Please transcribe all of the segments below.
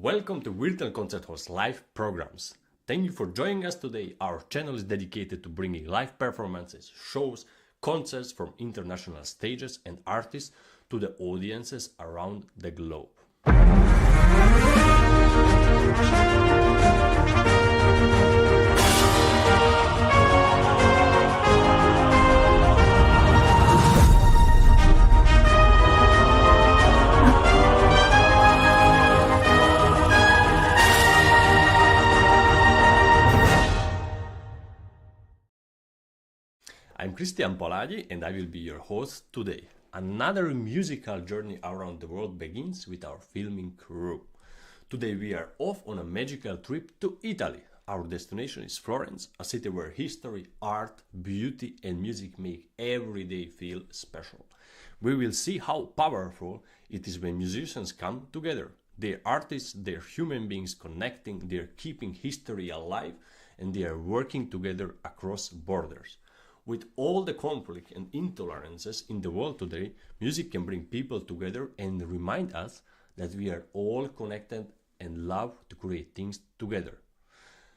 Welcome to Virtual Concert Hall's live programs. Thank you for joining us today. Our channel is dedicated to bringing live performances, shows, concerts from international stages and artists to the audiences around the globe. I'm Cristian Polaggi and I will be your host today. Another musical journey around the world begins with our filming crew. Today we are off on a magical trip to Italy. Our destination is Florence, a city where history, art, beauty and music make every day feel special. We will see how powerful it is when musicians come together. They're artists, they're human beings connecting, they're keeping history alive and they are working together across borders. With all the conflict and intolerances in the world today, music can bring people together and remind us that we are all connected and love to create things together.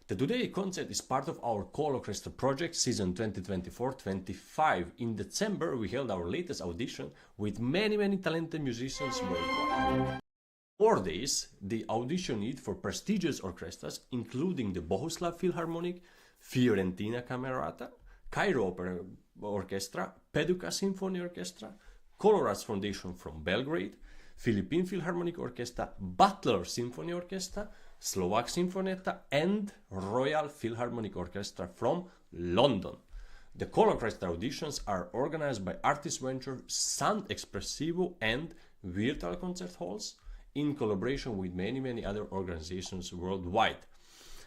The Today concert is part of our colOrchestra project season 2024-25. In December, we held our latest audition with many talented musicians worldwide. 4 days, the auditioned for prestigious orchestras, including the Bohuslav Philharmonic, Florentina Camerata, Cairo Opera Orchestra, Paducah Symphony Orchestra, Colorado Foundation from Belgrade, Philippine Philharmonic Orchestra, Butler Symphony Orchestra, Slovak Sinfonietta, and Royal Philharmonic Orchestra from London. The colOrchestra auditions are organized by artist venture Sound Espressivo and Virtual Concert Halls in collaboration with many other organizations worldwide.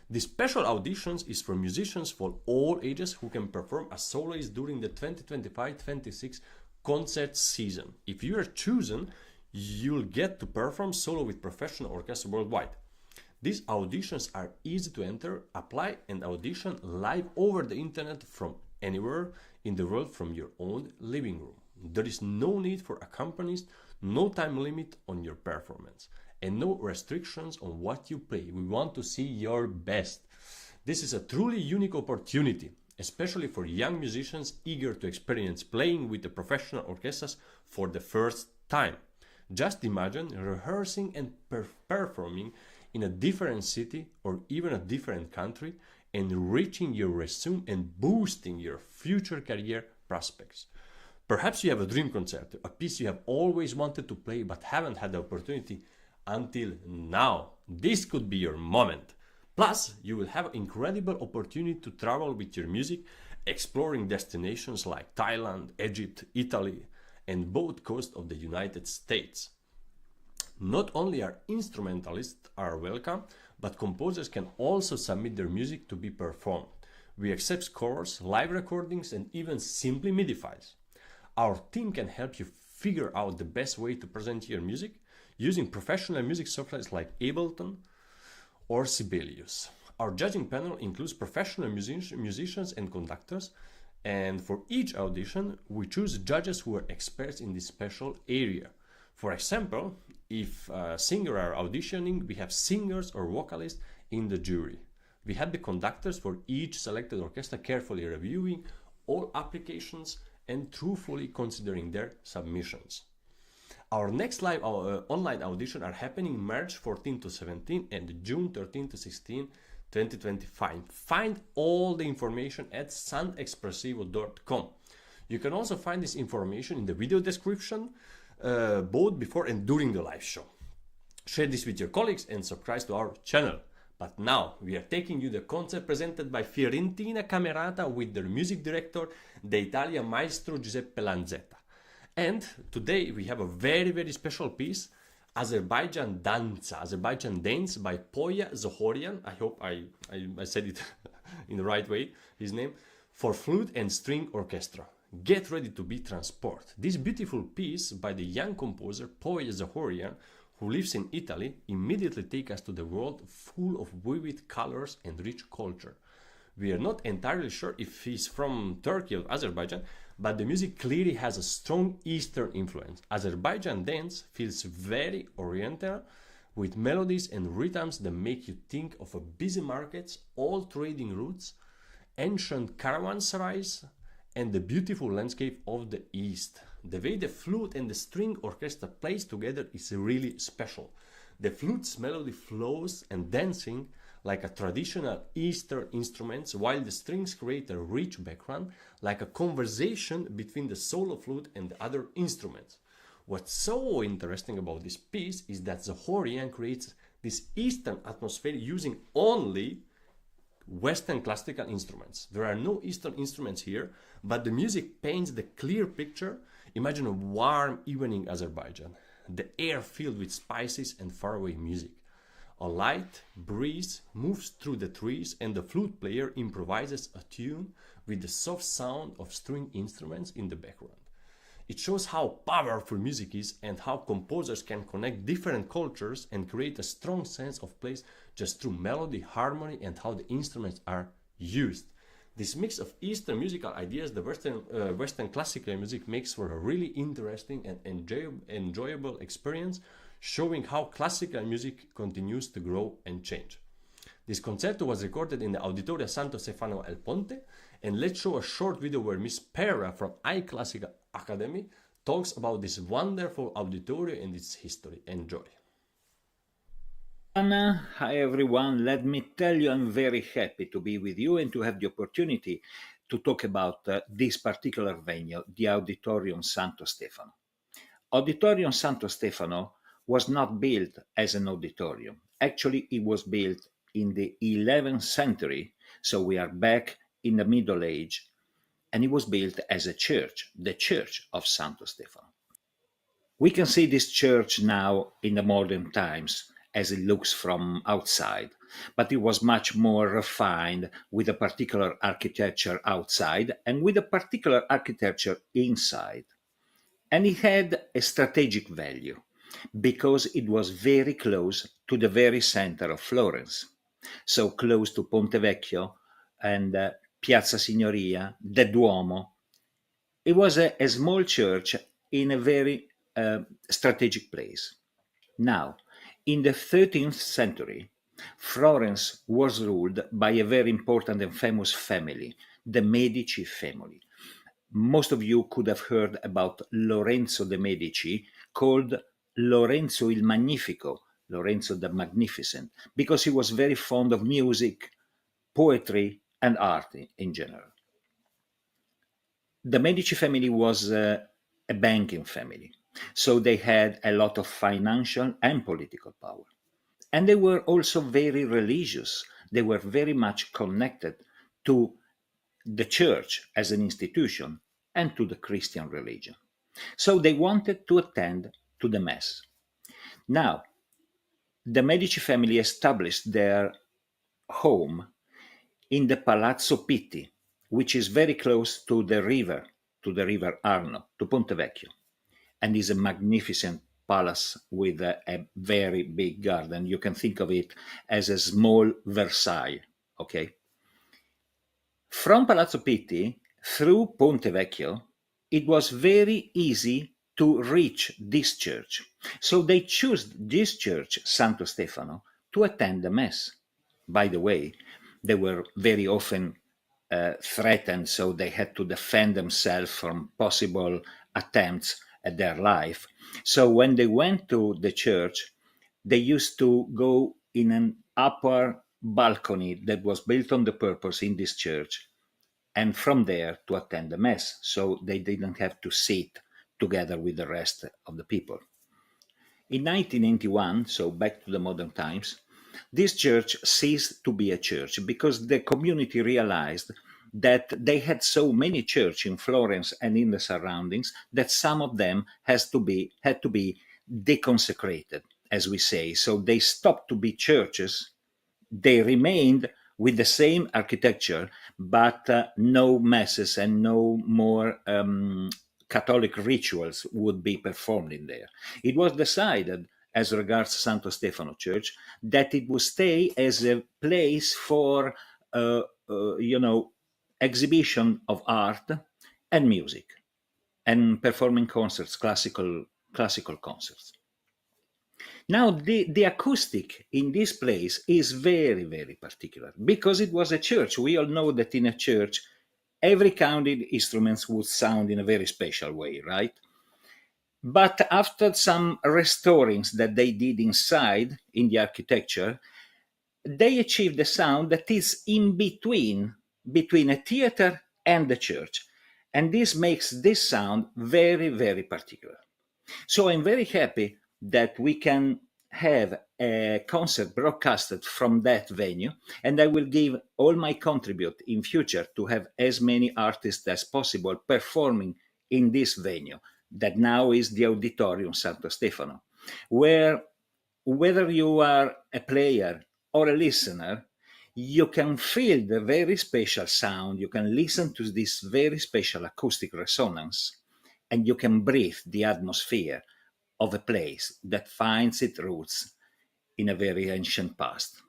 The special auditions is for musicians for all ages who can perform as soloists during the 2025-26 concert season. If you are chosen, you'll get to perform solo with professional orchestras worldwide. These auditions are easy to enter, apply and audition live over the internet from anywhere in the world from your own living room. There is no need for accompanist, no time limit on your performance, and no restrictions on what you play. We want to see your best. This is a truly unique opportunity, especially for young musicians eager to experience playing with the professional orchestras for the first time. Just imagine rehearsing and performing in a different city or even a different country, enriching your resume and boosting your future career prospects. Perhaps you have a dream concert, a piece you have always wanted to play but haven't had the opportunity until now. This could be your moment. Plus, you will have an incredible opportunity to travel with your music, exploring destinations like Thailand, Egypt, Italy, and both coasts of the United States. Not only are instrumentalists are welcome, but composers can also submit their music to be performed. We accept scores, live recordings, and even simply MIDI files. Our team can help you figure out the best way to present your music using professional music softwares like Ableton or Sibelius. Our judging panel includes professional musicians and conductors, and for each audition, we choose judges who are experts in this special area. For example, if singers are auditioning, we have singers or vocalists in the jury. We have the conductors for each selected orchestra carefully reviewing all applications and truthfully considering their submissions. Our next live online audition are happening March 14 to 17 and June 13 to 16, 2025. Find all the information at santexpressivo.com. You can also find this information in the video description, both before and during the live show. Share this with your colleagues and subscribe to our channel. But now we are taking you the concert presented by Florentina Camerata with their music director, the Italian Maestro Giuseppe Lanzetta. And today we have a very special piece, Arzebaijan Danza, Arzebaijan Dance by Poya Zohoorian. I hope I said it in the right way, his name, for flute and string orchestra. Get ready to be transported. This beautiful piece by the young composer Poya Zohoorian, who lives in Italy, immediately takes us to the world full of vivid colors and rich culture. We are not entirely sure if he's from Turkey or Azerbaijan, but the music clearly has a strong Eastern influence. Azerbaijan dance feels very oriental, with melodies and rhythms that make you think of a busy markets, old trading routes, ancient caravanserais, and the beautiful landscape of the East. The way the flute and the string orchestra plays together is really special. The flute's melody flows and dancing like a traditional Eastern instruments, while the strings create a rich background, like a conversation between the solo flute and the other instruments. What's so interesting about this piece is that Zohoorian creates this Eastern atmosphere using only Western classical instruments. There are no Eastern instruments here, but the music paints the clear picture. Imagine a warm evening in Azerbaijan, the air filled with spices and faraway music. A light breeze moves through the trees and the flute player improvises a tune with the soft sound of string instruments in the background. It shows how powerful music is and how composers can connect different cultures and create a strong sense of place just through melody, harmony, and how the instruments are used. This mix of Eastern musical ideas, the Western classical music, makes for a really interesting and enjoyable experience, showing how classical music continues to grow and change. This concerto was recorded in the Auditorio Santo Stefano El Ponte, and let's show a short video where Miss Pera from iClassical Academy talks about this wonderful auditorio and its history. Enjoy. Anna, hi everyone. Let me tell you, I'm very happy to be with you and to have the opportunity to talk about this particular venue, the Auditorium Santo Stefano. Auditorium Santo Stefano was not built as an auditorium. Actually, it was built in the 11th century, so we are back in the Middle Age, and it was built as a church, the Church of Santo Stefano. We can see this church now in the modern times as it looks from outside, but it was much more refined with a particular architecture outside and with a particular architecture inside. And it had a strategic value because it was very close to the very center of Florence, so close to Ponte Vecchio and Piazza Signoria, the Duomo. It was a small church in a very strategic place. Now, in the 13th century, Florence was ruled by a very important and famous family, the Medici family. Most of you could have heard about Lorenzo de' Medici, called Lorenzo il Magnifico, Lorenzo the Magnificent, because he was very fond of music, poetry, and art in general. The Medici family was a banking family, so they had a lot of financial and political power. And they were also very religious. They were very much connected to the church as an institution and to the Christian religion. So they wanted to attend to the Mass. Now, the Medici family established their home in the Palazzo Pitti, which is very close to the river Arno, to Ponte Vecchio, and is a magnificent palace with a very big garden. You can think of it as a small Versailles, okay? From Palazzo Pitti through Ponte Vecchio, it was very easy to reach this church. So they chose this church, Santo Stefano, to attend the Mass. By the way, they were very often threatened, so they had to defend themselves from possible attempts at their life. So when they went to the church, they used to go in an upper balcony that was built on the purpose in this church, and from there to attend the mass, so they didn't have to sit together with the rest of the people. In 1981, so back to the modern times, this church ceased to be a church because the community realized that they had so many churches in Florence and in the surroundings that some of them had to be deconsecrated, as we say. So they stopped to be churches. They remained with the same architecture, but no masses and no more Catholic rituals would be performed in there. It was decided, as regards Santo Stefano Church, that it would stay as a place for, exhibition of art and music, and performing concerts, classical concerts. Now, the acoustic in this place is very, very particular because it was a church. We all know that in a church, every counted instruments would sound in a very special way, right? But after some restorings that they did inside in the architecture, they achieved a sound that is in between a theater and the church. And this makes this sound very, very particular. So I'm very happy that we can have a concert broadcasted from that venue, and I will give all my contribute in future to have as many artists as possible performing in this venue that now is the Auditorium Santo Stefano, where whether you are a player or a listener, you can feel the very special sound, you can listen to this very special acoustic resonance, and you can breathe the atmosphere of a place that finds its roots in a very ancient past.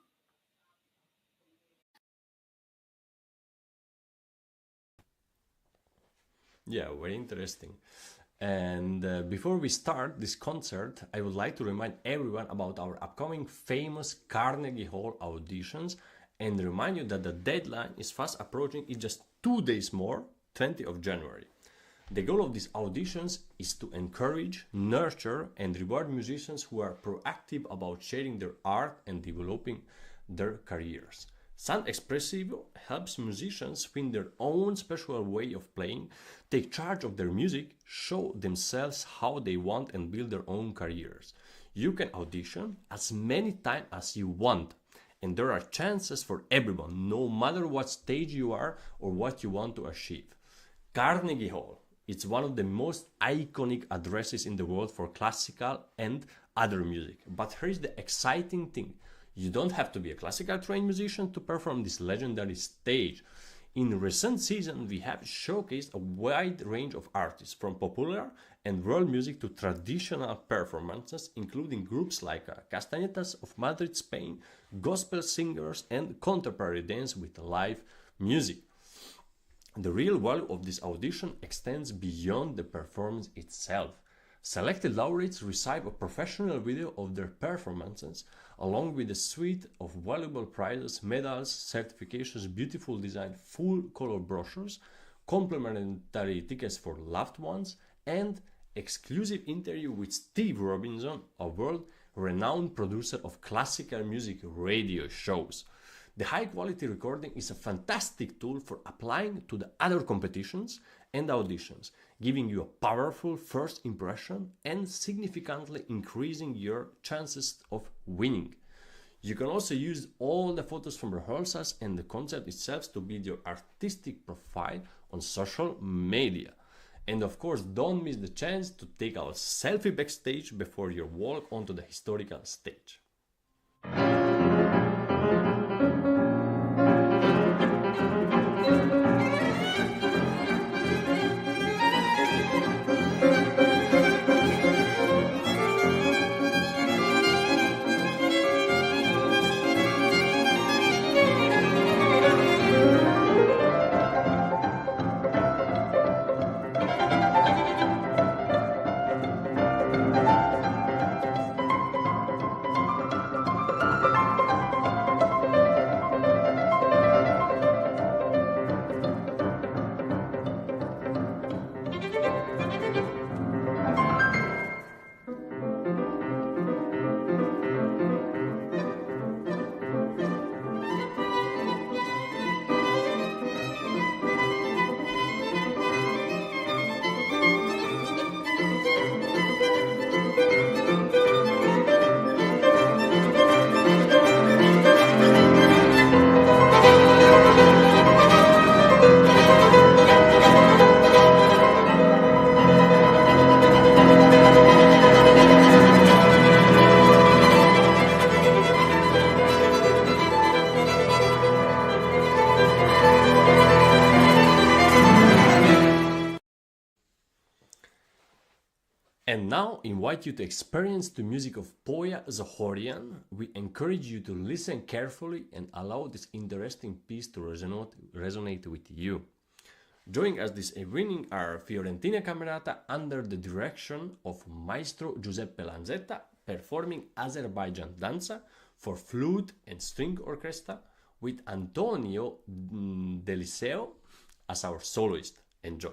Yeah, very interesting. And before we start this concert, I would like to remind everyone about our upcoming famous Carnegie Hall auditions and remind you that the deadline is fast approaching. It's just 2 days more, 20th of January. The goal of these auditions is to encourage, nurture, and reward musicians who are proactive about sharing their art and developing their careers. San Espressivo helps musicians find their own special way of playing, take charge of their music, show themselves how they want, and build their own careers. You can audition as many times as you want, and there are chances for everyone, no matter what stage you are or what you want to achieve. Carnegie Hall. It's one of the most iconic addresses in the world for classical and other music. But here's the exciting thing. You don't have to be a classical trained musician to perform this legendary stage. In recent seasons, we have showcased a wide range of artists, from popular and world music to traditional performances, including groups like Castañetas of Madrid, Spain, gospel singers, and contemporary dance with live music. The real value of this audition extends beyond the performance itself. Selected laureates receive a professional video of their performances, along with a suite of valuable prizes, medals, certifications, beautiful designed full-color brochures, complimentary tickets for loved ones, and exclusive interview with Steve Robinson, a world-renowned producer of classical music radio shows. The high-quality recording is a fantastic tool for applying to the other competitions and auditions, giving you a powerful first impression and significantly increasing your chances of winning. You can also use all the photos from rehearsals and the concert itself to build your artistic profile on social media. And of course, don't miss the chance to take a selfie backstage before you walk onto the historical stage. And now invite you to experience the music of Poya Zohoorian. We encourage you to listen carefully and allow this interesting piece to resonate with you. Joining us this evening are Florentina Camerata under the direction of Maestro Giuseppe Lanzetta, performing Arzebaijan Danza for flute and string orchestra, with Antonio Deliseo as our soloist. Enjoy.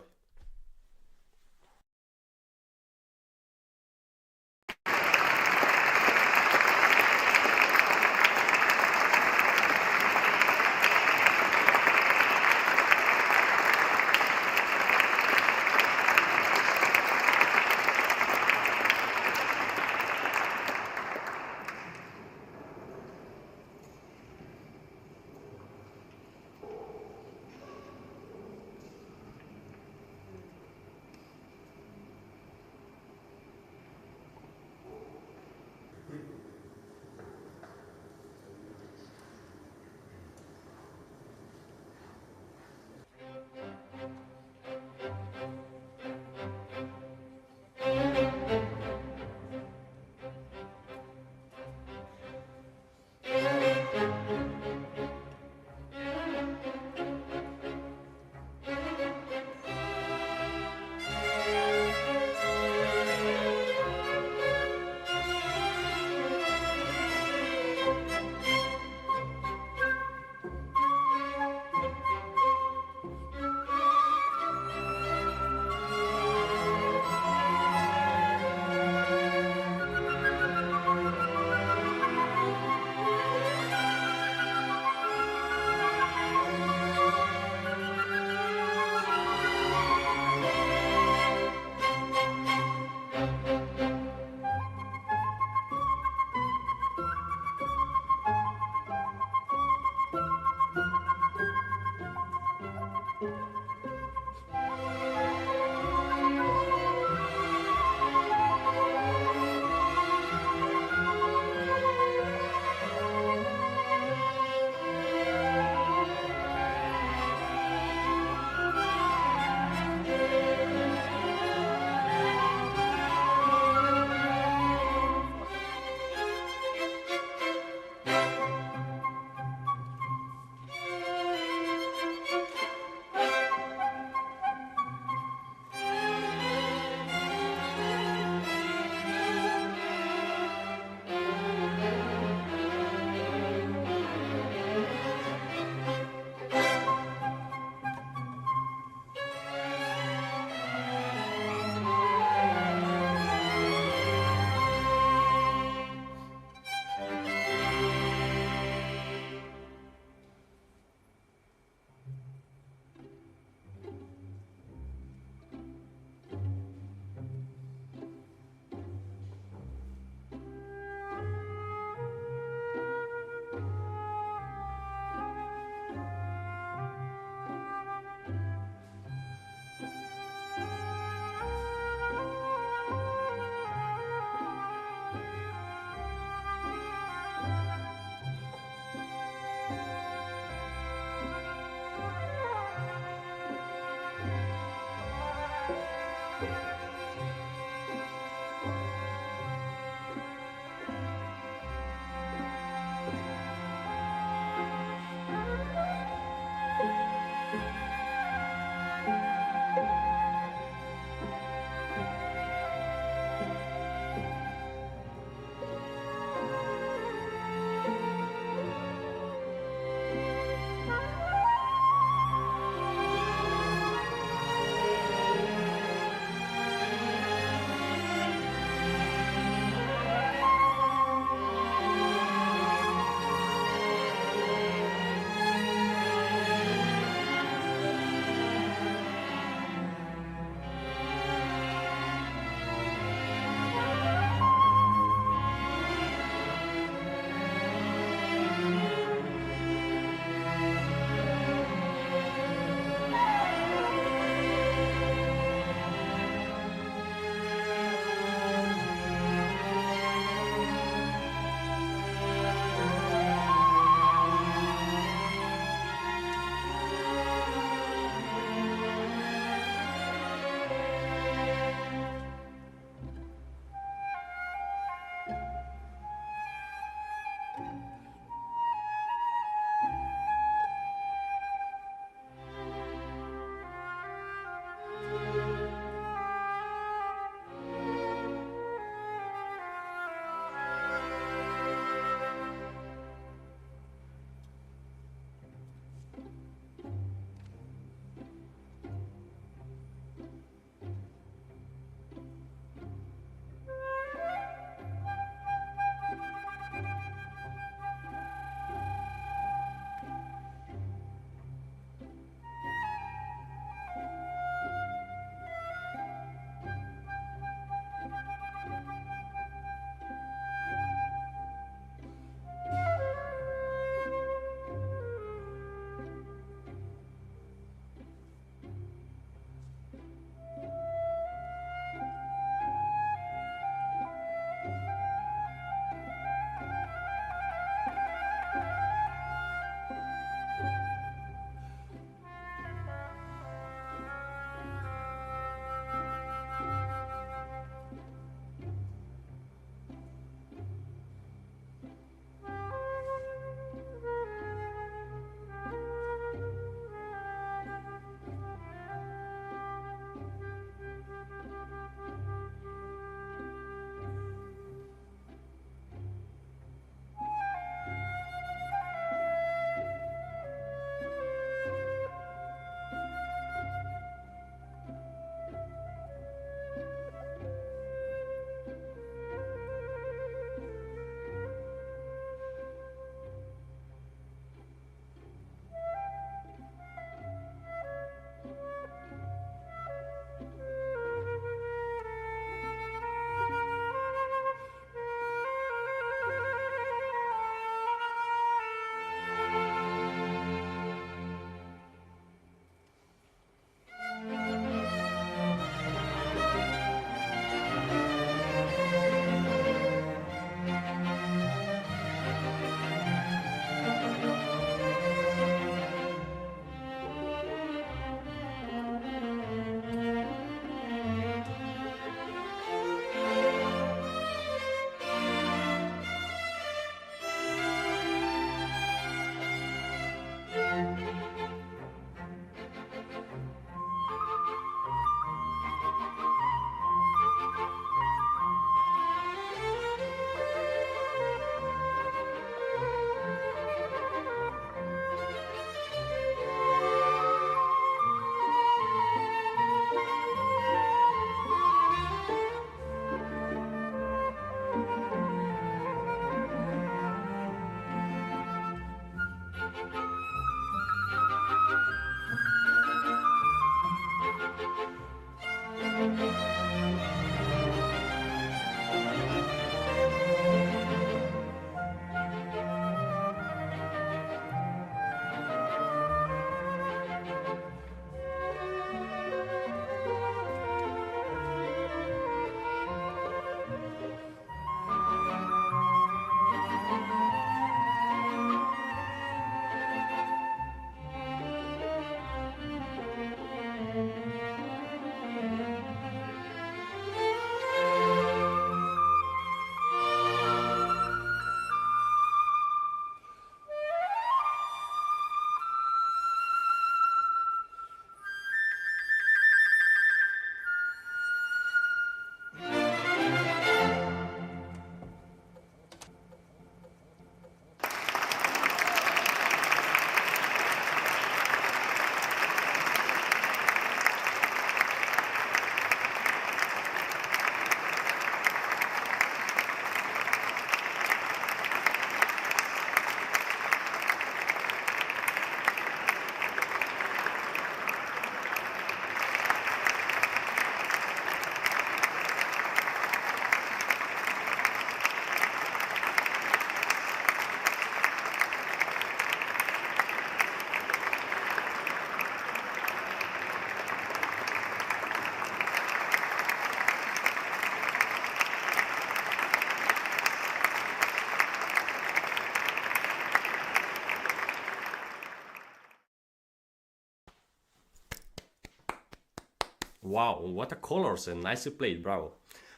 Wow, what a colors and nicely played, bravo.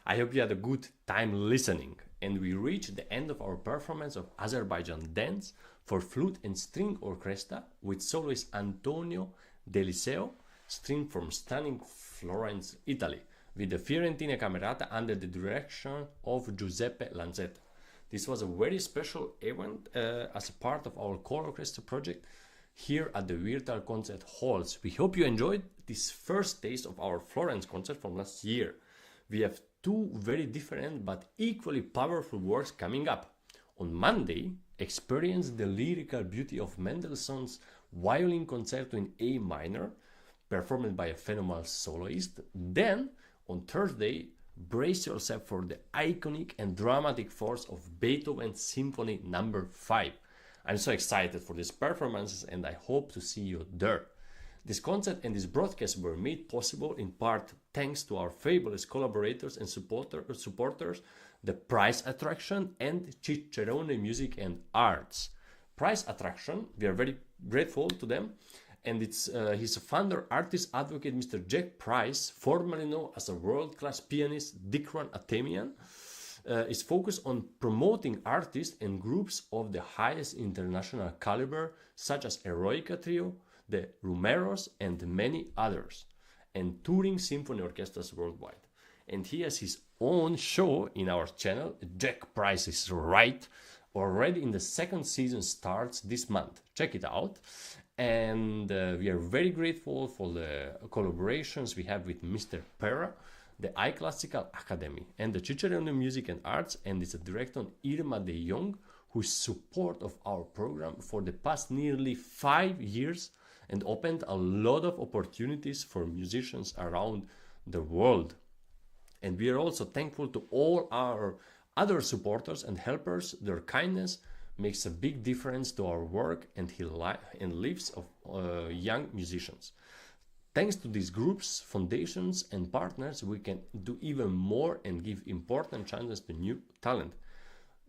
I hope you had a good time listening. And we reached the end of our performance of Azerbaijan dance for flute and string orchestra with soloist Antonio Deliseo, string from stunning Florence, Italy, with the Florentina Camerata under the direction of Giuseppe Lanzetta. This was a very special event as a part of our colOrchestra project here at the Virtual Concert Halls. We hope you enjoyed this first taste of our Florence concert from last year. We have two very different but equally powerful works coming up. On Monday, experience the lyrical beauty of Mendelssohn's Violin Concerto in A minor, performed by a phenomenal soloist. Then, on Thursday, brace yourself for the iconic and dramatic force of Beethoven's Symphony No. 5. I'm so excited for these performances and I hope to see you there. This concert and this broadcast were made possible in part thanks to our fabulous collaborators and supporters, the Prize Attraction and Cicerone Music and Arts. Prize Attraction, we are very grateful to them, and it's his founder, artist advocate Mr. Jack Price, formerly known as a world-class pianist Dikran Atemian, is focused on promoting artists and groups of the highest international caliber, such as Eroica Trio, the Rumeros, and many others, and touring symphony orchestras worldwide. And he has his own show in our channel, Jack Price is Right, already in the second season starts this month. Check it out. And we are very grateful for the collaborations we have with Mr. Pera, the iClassical Academy, and the Cicerone Music and Arts, and its director Irma de Jong, whose support of our program for the past nearly 5 years and opened a lot of opportunities for musicians around the world. And we are also thankful to all our other supporters and helpers. Their kindness makes a big difference to our work and lives of young musicians. Thanks to these groups, foundations, and partners, we can do even more and give important chances to new talent.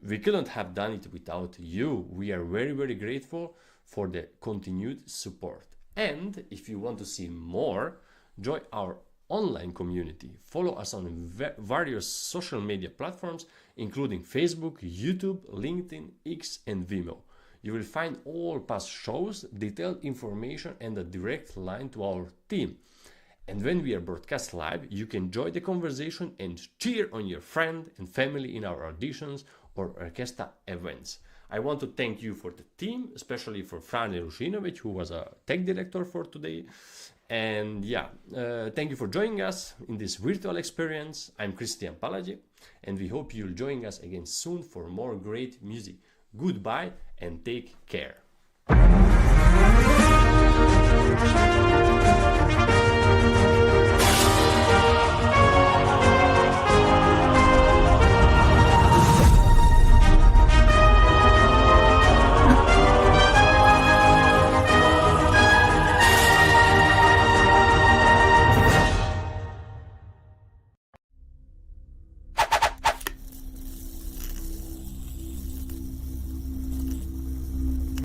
We couldn't have done it without you. We are very, very grateful for the continued support. And if you want to see more, join our online community. Follow us on various social media platforms, including Facebook, YouTube, LinkedIn, X, and Vimeo. You will find all past shows, detailed information, and a direct line to our team. And when we are broadcast live, you can join the conversation and cheer on your friend and family in our auditions or orchestra events. I want to thank you for the team, especially for Frane Rushinovic, who was a tech director for today. And thank you for joining us in this virtual experience. I'm Christian Palagi, and we hope you'll join us again soon for more great music. Goodbye and take care.